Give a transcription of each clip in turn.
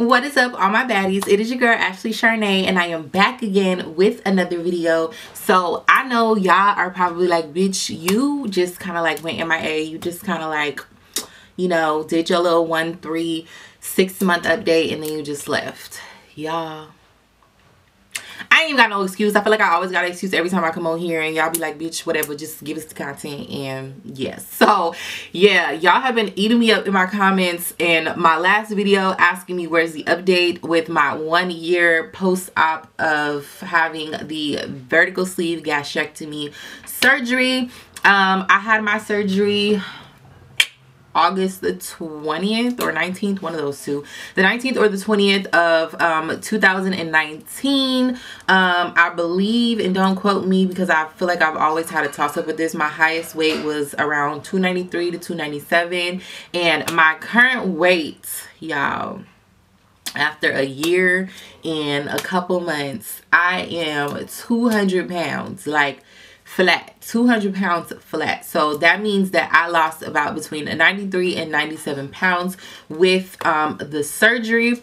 What is up, all my baddies? It is your girl Asharnay, and I am back again with another video. So I know y'all are probably like, bitch, you just kind of like went MIA. You just kind of like, you know, did your little 1, 3, 6 month update and then you just left. Y'all, I ain't even got no excuse. I feel like I always got an excuse every time I come on here, and y'all be like, bitch, whatever, just give us the content. And yes, so yeah, y'all have been eating me up in my comments in my last video, asking me where's the update with my 1 year post-op of having the vertical sleeve gastrectomy surgery. I had my surgery August the 20th or 19th, one of those two, the 19th or the 20th of 2019. I believe, and don't quote me because I feel like I've always had a toss up with this, my highest weight was around 293 to 297, and my current weight, y'all, after a year and a couple months, I am 200 pounds, like flat, 200 pounds flat. So that means that I lost about between 93 and 97 pounds with the surgery.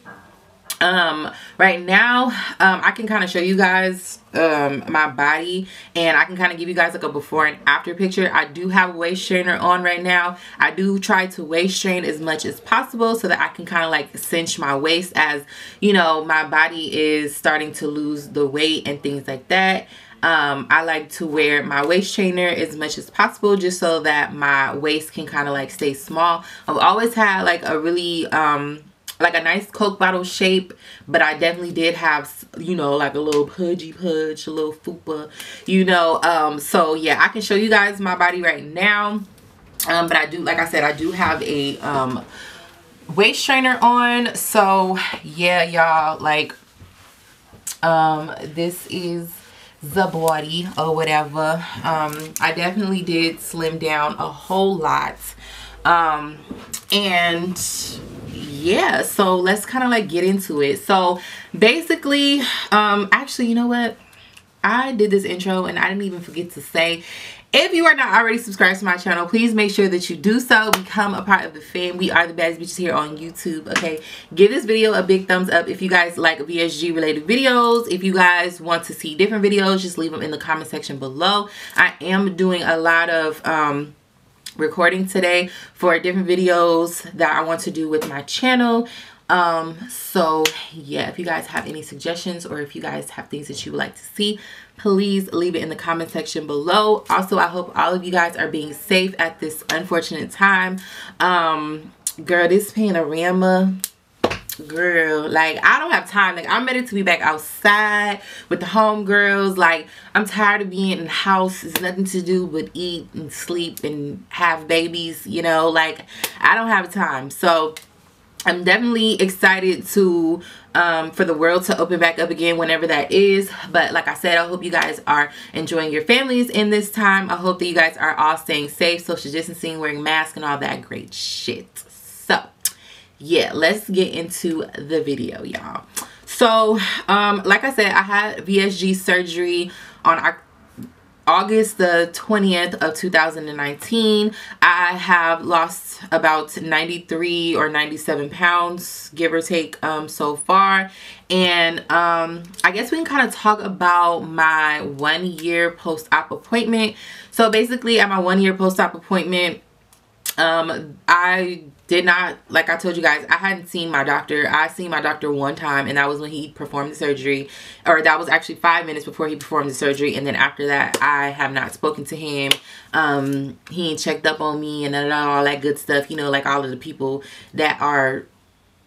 Right now, I can kind of show you guys my body, and I can kind of give you guys like a before and after picture. I do have a waist trainer on right now. I do try to waist train as much as possible so that I can kind of like cinch my waist, as you know, my body is starting to lose the weight and things like that. I like to wear my waist trainer as much as possible just so that my waist can kind of like stay small. I've always had like a really like a nice Coke bottle shape, but I definitely did have, you know, like a little pudgy pudge, a little fupa, you know. So yeah, I can show you guys my body right now, but I do, like I said, I do have a waist trainer on. So yeah, y'all, like this is the body or whatever. I definitely did slim down a whole lot, and yeah, so let's kind of like get into it. So basically, actually, you know what, I did this intro and I didn't even forget to say, if you are not already subscribed to my channel, please make sure that you do so. Become a part of the fam. We are the Baddies Bitches here on YouTube, okay? Give this video a big thumbs up if you guys like VSG related videos. If you guys want to see different videos, just leave them in the comment section below. I am doing a lot of recording today for different videos that I want to do with my channel. So yeah, if you guys have any suggestions or if you guys have things that you would like to see, please leave it in the comment section below. Also, I hope all of you guys are being safe at this unfortunate time. Girl, this panorama, girl, like I don't have time. Like I'm ready to be back outside with the homegirls. Like I'm tired of being in the house. There's nothing to do but eat and sleep and have babies, you know. Like I don't have time. So I'm definitely excited to for the world to open back up again whenever that is. But like I said, I hope you guys are enjoying your families in this time. I hope that you guys are all staying safe, social distancing, wearing masks and all that great shit. So yeah, let's get into the video, y'all. So like I said, I had VSG surgery on August the 20th of 2019. I have lost about 93 or 97 pounds, give or take, so far. And I guess we can kind of talk about my 1 year post-op appointment. So basically at my 1 year post-op appointment, I did not, like I told you guys, I hadn't seen my doctor. I seen my doctor one time, and that was when he performed the surgery, or that was actually 5 minutes before he performed the surgery. And then after that, I have not spoken to him. He ain't checked up on me and all that good stuff, you know, like all of the people that are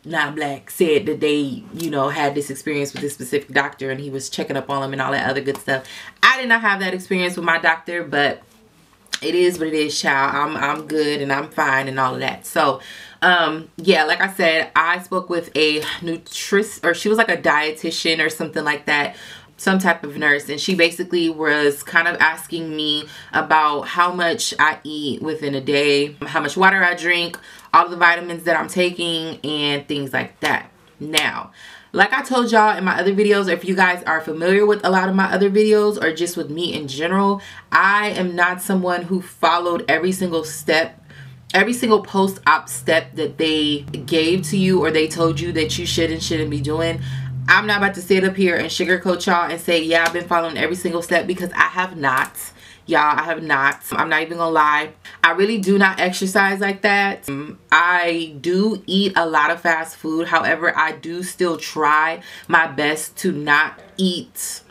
not black said that they, you know, had this experience with this specific doctor and he was checking up on them and all that other good stuff. I did not have that experience with my doctor, but it is what it is, child. I'm good and I'm fine and all of that. So yeah, like I said, I spoke with a nutritionist, or she was like a dietitian or something like that, some type of nurse, and she basically was kind of asking me about how much I eat within a day, how much water I drink, all the vitamins that I'm taking, and things like that. Now, like I told y'all in my other videos, or if you guys are familiar with a lot of my other videos or just with me in general, I am not someone who followed every single step every single post-op step that they gave to you or they told you that you should and shouldn't be doing, I'm not about to sit up here and sugarcoat y'all and say, yeah, I've been following every single step, because I have not. Y'all, I have not. I'm not even gonna lie. I really do not exercise like that. I do eat a lot of fast food. However, I do still try my best to not eat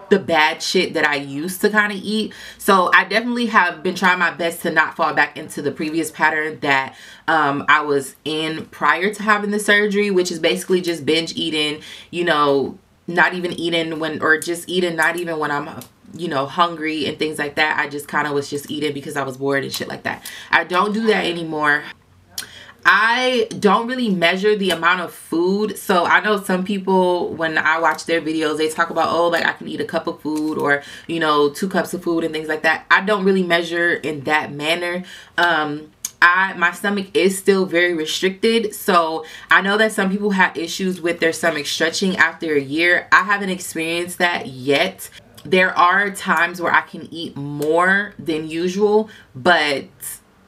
the bad shit that I used to kind of eat. So I definitely have been trying my best to not fall back into the previous pattern that I was in prior to having the surgery, which is basically just binge eating, you know, not even eating when, or just eating not even when I'm, you know, hungry and things like that. I just kind of was just eating because I was bored and shit like that. I don't do that anymore. I don't really measure the amount of food. So I know some people, when I watch their videos, they talk about, oh, like I can eat a cup of food, or, you know, 2 cups of food and things like that. I don't really measure in that manner. My stomach is still very restricted, so I know that some people have issues with their stomach stretching after a year. I haven't experienced that yet. There are times where I can eat more than usual, but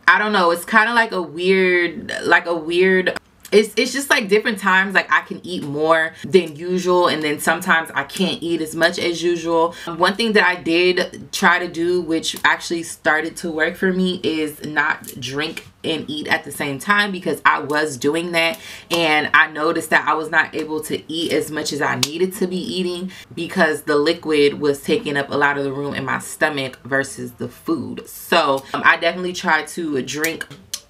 I don't know, it's kind of like a weird, it's just like different times, like I can eat more than usual, and then sometimes I can't eat as much as usual. One thing that I did try to do, which actually started to work for me, is not drink and eat at the same time, because I was doing that and I noticed that I was not able to eat as much as I needed to be eating, because the liquid was taking up a lot of the room in my stomach versus the food. So I definitely try to drink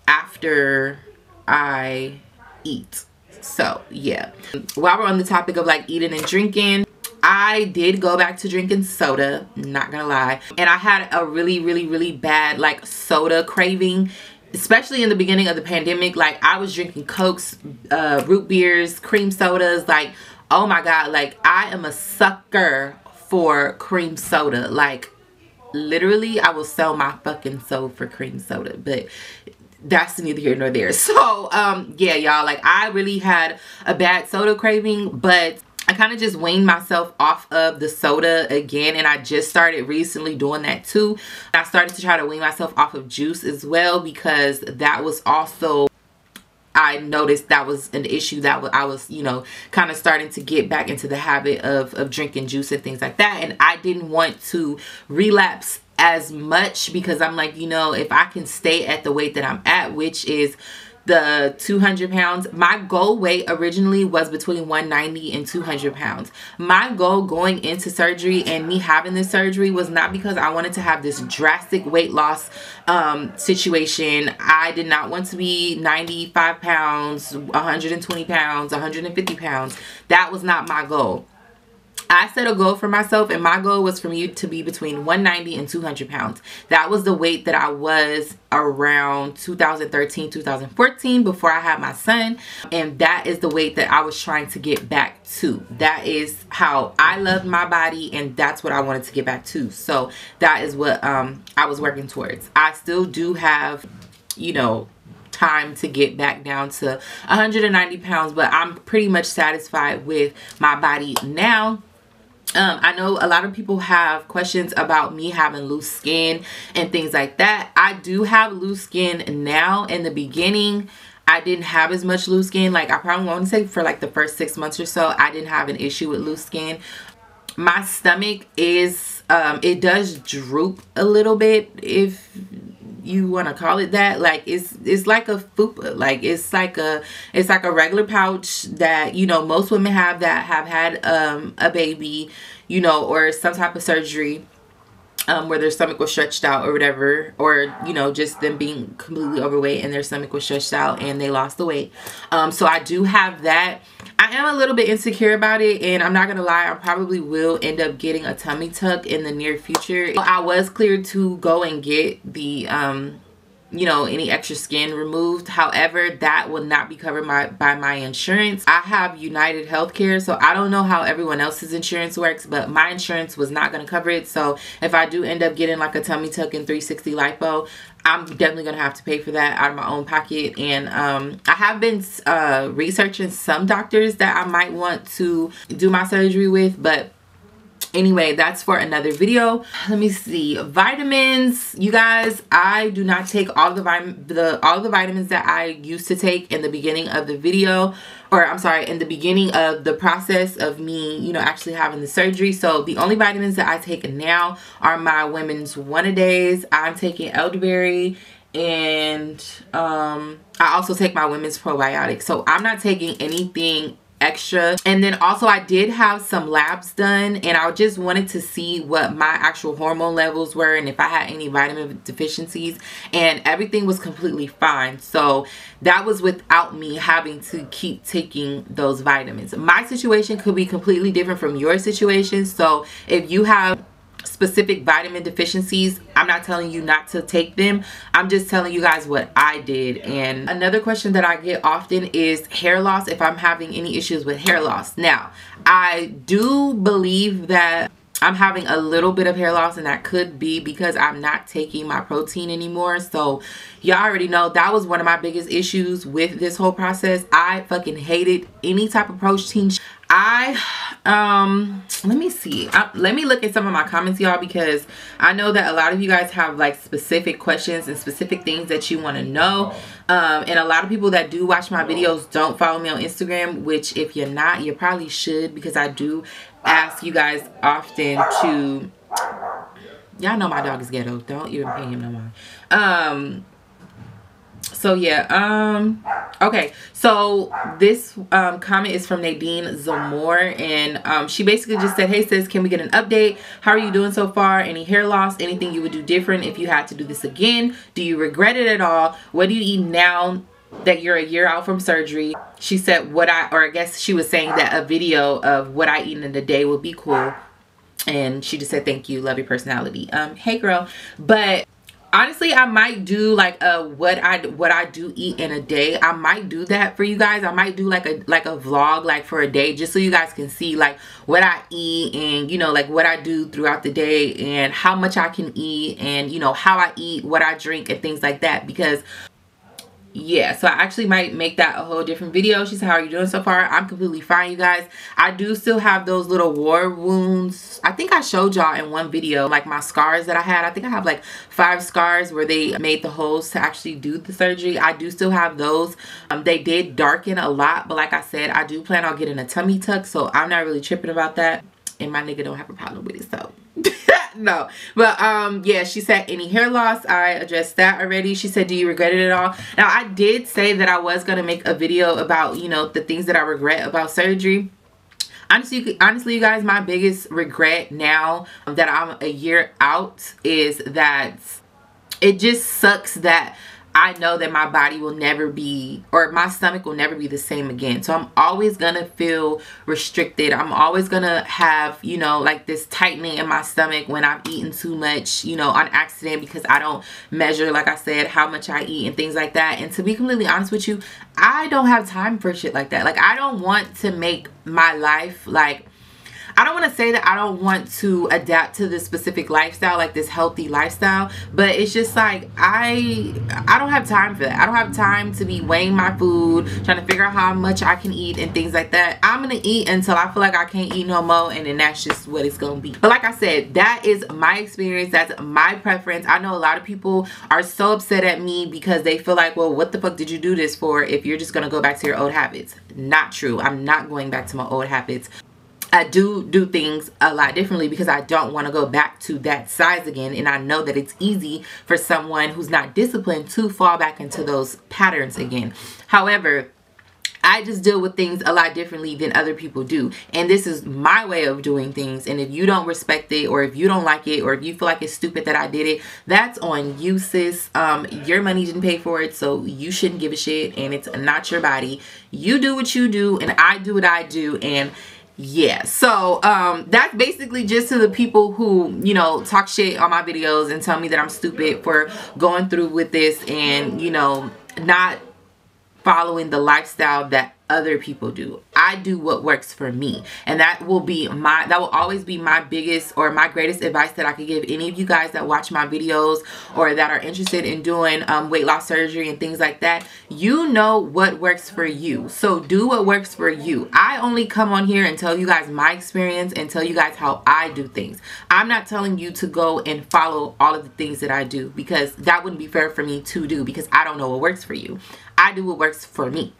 after I eat. So yeah, while we're on the topic of like eating and drinking, I did go back to drinking soda, not gonna lie, and I had a really bad like soda craving, especially in the beginning of the pandemic. Like I was drinking Cokes, root beers, cream sodas, like, oh my god, like I am a sucker for cream soda. Like literally I will sell my fucking soul for cream soda, but that's neither here nor there. So yeah, y'all, like I really had a bad soda craving, but I kind of just weaned myself off of the soda again, and I just started recently doing that too. I started to try to wean myself off of juice as well, because that was also, I noticed that was an issue that I was, you know, kind of starting to get back into the habit of drinking juice and things like that, and I didn't want to relapse as much, because I'm like, you know, if I can stay at the weight that I'm at, which is the 200 pounds, my goal weight originally was between 190 and 200 pounds. My goal going into surgery and me having this surgery was not because I wanted to have this drastic weight loss situation. I did not want to be 95 pounds, 120 pounds, 150 pounds. That was not my goal. I set a goal for myself, and my goal was for me to be between 190 and 200 pounds. That was the weight that I was around 2013, 2014, before I had my son. And that is the weight that I was trying to get back to. That is how I loved my body, and that's what I wanted to get back to. So that is what I was working towards. I still do have, you know, time to get back down to 190 pounds, but I'm pretty much satisfied with my body now. I know a lot of people have questions about me having loose skin and things like that. I do have loose skin now. In the beginning, I didn't have as much loose skin. Like I probably want to say for like the first 6 months or so, I didn't have an issue with loose skin. My stomach is, it does droop a little bit, if you want to call it that. Like it's like a fupa, like it's like a regular pouch that, you know, most women have that have had a baby, you know, or some type of surgery where their stomach was stretched out or whatever, or, you know, just them being completely overweight and their stomach was stretched out and they lost the weight. So I do have that. I am a little bit insecure about it, and I'm not gonna lie, I probably will end up getting a tummy tuck in the near future. I was cleared to go and get the you know, any extra skin removed. However, that will not be covered by my insurance. I have United Healthcare, so I don't know how everyone else's insurance works, but my insurance was not going to cover it. So if I do end up getting like a tummy tuck and 360 lipo, I'm definitely going to have to pay for that out of my own pocket. And I have been researching some doctors that I might want to do my surgery with, but Anyway, that's for another video. Let me see. Vitamins, you guys, I do not take all the vitamins that I used to take in the beginning of the video, or I'm sorry, in the beginning of the process of me, you know, actually having the surgery. So the only vitamins that I take now are my women's one-a-days. I'm taking elderberry, and I also take my women's probiotics. So I'm not taking anything extra. And then also I did have some labs done, and I just wanted to see what my actual hormone levels were and if I had any vitamin deficiencies, and everything was completely fine. So that was without me having to keep taking those vitamins. My situation could be completely different from your situation. So if you have specific vitamin deficiencies, I'm not telling you not to take them. I'm just telling you guys what I did. And another question that I get often is hair loss, if I'm having any issues with hair loss. Now, I do believe that I'm having a little bit of hair loss, and that could be because I'm not taking my protein anymore. So y'all already know that was one of my biggest issues with this whole process. I fucking hated any type of protein. Let me see. Let me look at some of my comments, y'all, because I know that a lot of you guys have like specific questions and specific things that you want to know. And a lot of people that do watch my videos don't follow me on Instagram, which if you're not, you probably should, because I do ask you guys often to, y'all know my dog is ghetto, don't even pay him no mind. So yeah, okay, so this comment is from Nadine Zamore, and she basically just said, hey sis, can we get an update? How are you doing so far? Any hair loss? Anything you would do different if you had to do this again? Do you regret it at all? What do you eat now that you're a year out from surgery? She said I guess she was saying that a video of what I eat in a day would be cool, and she just said thank you, love your personality. Hey girl. But honestly, I might do like what I do eat in a day. I might do that for you guys. I might do like a vlog like for a day, just so you guys can see like what I eat, and you know, like what I do throughout the day, and how much I can eat, and you know, how I eat, what I drink, and things like that. Because yeah, so I actually might make that a whole different video. She said, how are you doing so far? I'm completely fine, you guys. I do still have those little war wounds. I think I showed y'all in one video like my scars that I had. I think I have like 5 scars where they made the holes to actually do the surgery. I do still have those. They did darken a lot, but like I said, I do plan on getting a tummy tuck, so I'm not really tripping about that, and my nigga don't have a problem with it, so no. But yeah, she said any hair loss, I addressed that already. She said, do you regret it at all? Now, I did say that I was gonna make a video about, you know, the things that I regret about surgery. Honestly, you guys, my biggest regret now that I'm a year out is that it just sucks that I know that my body will never be, or my stomach will never be the same again. So I'm always gonna feel restricted. I'm always gonna have, you know, like this tightening in my stomach when I've eaten too much, you know, on accident, because I don't measure, like I said, how much I eat and things like that. And to be completely honest with you, I don't have time for shit like that. Like, I don't want to make my life like, I don't want to say that I don't want to adapt to this specific lifestyle, like this healthy lifestyle, but it's just like I don't have time for that. I don't have time to be weighing my food, trying to figure out how much I can eat and things like that. I'm gonna eat until I feel like I can't eat no more, and then that's just what it's gonna be. But like I said, that is my experience. That's my preference. I know a lot of people are so upset at me because they feel like, well, what the fuck did you do this for if you're just gonna go back to your old habits? Not true. I'm not going back to my old habits. I do things a lot differently because I don't want to go back to that size again, and I know that it's easy for someone who's not disciplined to fall back into those patterns again. However, I just deal with things a lot differently than other people do, and this is my way of doing things. And if you don't respect it, or if you don't like it, or if you feel like it's stupid that I did it, that's on you, sis. Your money didn't pay for it, so you shouldn't give a shit, and it's not your body. You do what you do, and I do what I do. And yeah, so that's basically just to the people who, you know, talk shit on my videos and tell me that I'm stupid for going through with this and, you know, not following the lifestyle that other people do. I do what works for me, and that will always be my biggest or my greatest advice that I could give any of you guys that watch my videos or that are interested in doing weight loss surgery and things like that. You know what works for you, so do what works for you. I only come on here and tell you guys my experience and tell you guys how I do things. I'm not telling you to go and follow all of the things that I do, because that wouldn't be fair for me to do, because I don't know what works for you. I do what works for me.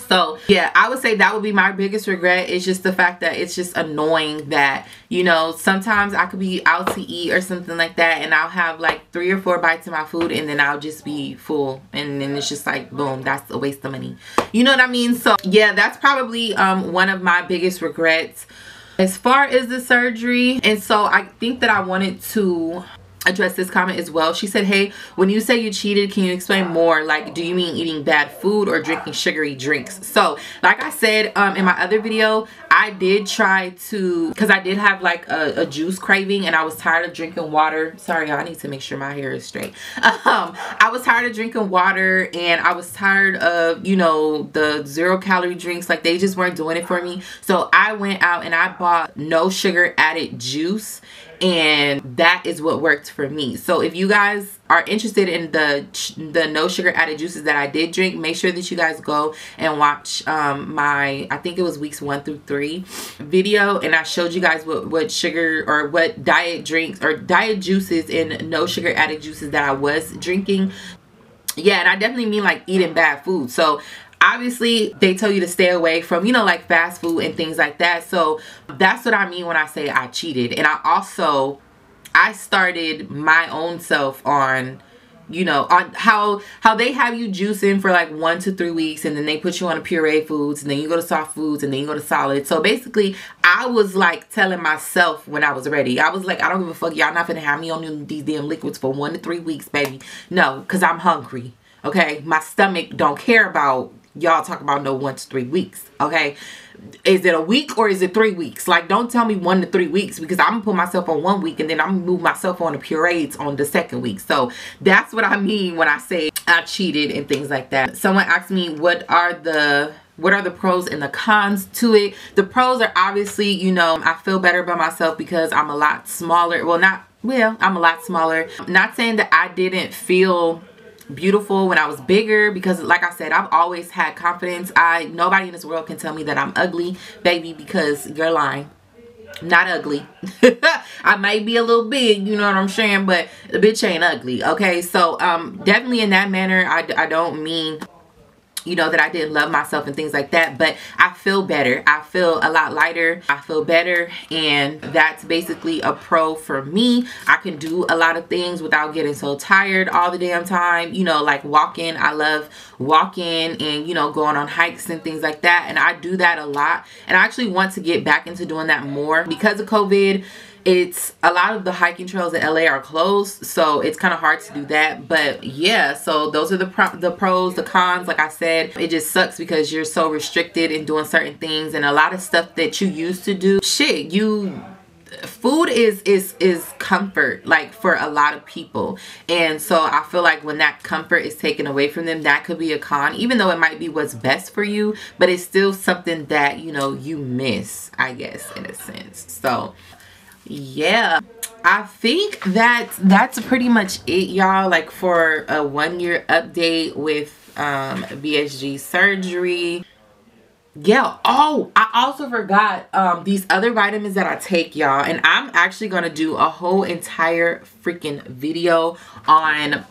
So yeah, I would say that would be my biggest regret. It's just the fact that it's just annoying that, you know, sometimes I could be out to eat or something like that, and I'll have like 3 or 4 bites of my food, and then I'll just be full, and then it's just like, boom, that's a waste of money. You know what I mean? So yeah, that's probably one of my biggest regrets as far as the surgery. And so I think that I wanted to address this comment as well. She said, hey, when you say you cheated, can you explain more? Like, do you mean eating bad food or drinking sugary drinks? So like I said in my other video, I did try to, because I did have like a juice craving, and I was tired of drinking water. Sorry, y'all, I need to make sure my hair is straight. I was tired of drinking water, and I was tired of, you know, the 0-calorie drinks. Like, they just weren't doing it for me. So I went out and I bought no sugar added juice, and that is what worked for me. So if you guys are interested in the no sugar added juices that I did drink, make sure that you guys go and watch my, I think it was weeks 1 through 3 video, and I showed you guys what sugar or what diet drinks or diet juices and no sugar added juices that I was drinking. Yeah, and I definitely mean like eating bad food. So obviously they tell you to stay away from, you know, like fast food and things like that. So that's what I mean when I say I cheated. And I started my own self on, you know, on how they have you juicing for like 1 to 3 weeks, and then they put you on a puree foods, and then you go to soft foods, and then you go to solids. So basically I was like telling myself when I was ready, I was like, I don't give a fuck, y'all not gonna have me on these damn liquids for 1 to 3 weeks, baby. No, because I'm hungry. Okay, my stomach don't care about y'all talk about no 1 to 3 weeks. Okay, is it a week or is it 3 weeks? Like, don't tell me 1 to 3 weeks, because I'm gonna put myself on 1 week, and then I'm gonna move myself on the purees on the 2nd week. So that's what I mean when I say I cheated and things like that. Someone asked me what are the pros and the cons to it. The pros are obviously, you know, I feel better about myself because I'm a lot smaller. I'm a lot smaller. Not saying that I didn't feel beautiful when I was bigger, because like I said, I've always had confidence. Nobody in this world can tell me that I'm ugly, baby, because you're lying. I'm not ugly. I might be a little big, you know what I'm saying, but the bitch ain't ugly. Okay, so definitely in that manner, I don't mean, you know, that I didn't love myself and things like that, but I feel better. I feel a lot lighter. I feel better, and that's basically a pro for me. I can do a lot of things without getting so tired all the damn time, you know, like walking. I love walking and, you know, going on hikes and things like that, and I do that a lot, and I actually want to get back into doing that more. Because of COVID, it's a lot of the hiking trails in LA are closed, so it's kind of hard to do that. But yeah, so those are the pros. The cons, like I said, it just sucks because you're so restricted in doing certain things, and a lot of stuff that you used to do, shit, food is comfort, like, for a lot of people. And so I feel like when that comfort is taken away from them, that could be a con, even though it might be what's best for you, but it's still something that, you know, you miss, I guess, in a sense. So yeah, I think that's pretty much it, y'all, like for a 1-year update with VSG surgery. Yeah. Oh, I also forgot these other vitamins that I take, y'all, and I'm actually gonna do a whole entire freaking video on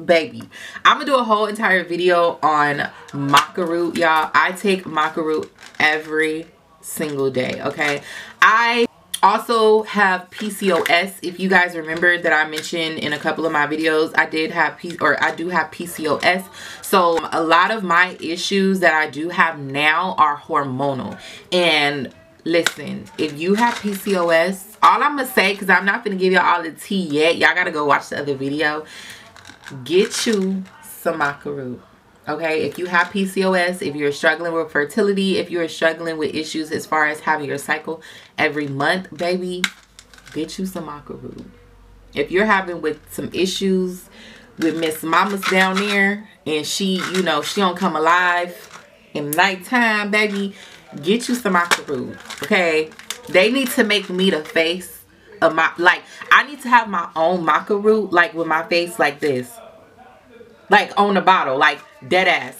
baby, I'm gonna do a whole entire video on Maca Root, y'all. I take Maca Root every single day. Okay, I also have PCOS. If you guys remember that I mentioned in a couple of my videos, I do have PCOS. So a lot of my issues that I do have now are hormonal. And listen, if you have PCOS, all I'm gonna say, because I'm not gonna give y'all all the tea yet, y'all gotta go watch the other video, get you some Maca Root. Okay, if you have PCOS, if you're struggling with fertility, if you're struggling with issues as far as having your cycle every month, baby, get you some Maca Root. If you're having with some issues with Miss Mama's down there, and she, you know, she don't come alive in nighttime, baby, get you some Maca Root, okay? They need to make me the face of my, like, I need to have my own Maca Root, like, with my face like this. Like, on the bottle, like, dead ass.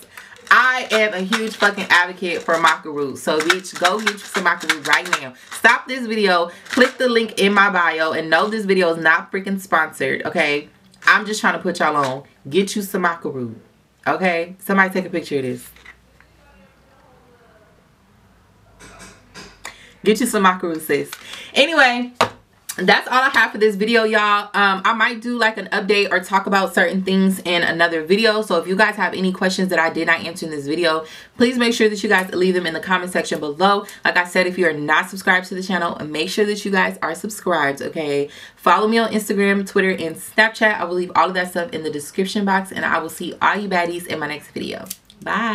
I am a huge fucking advocate for Maca Root. So, bitch, go get you some Maca Root right now. Stop this video, click the link in my bio, and know this video is not freaking sponsored, okay? I'm just trying to put y'all on. Get you some Maca Root, okay? Somebody take a picture of this. Get you some Maca Root, sis. Anyway, that's all I have for this video, y'all. I might do like an update or talk about certain things in another video. So if you guys have any questions that I did not answer in this video, please make sure that you guys leave them in the comment section below. Like I said, if you are not subscribed to the channel, make sure that you guys are subscribed, okay? Follow me on Instagram, Twitter, and Snapchat. I will leave all of that stuff in the description box, and I will see all you baddies in my next video. Bye.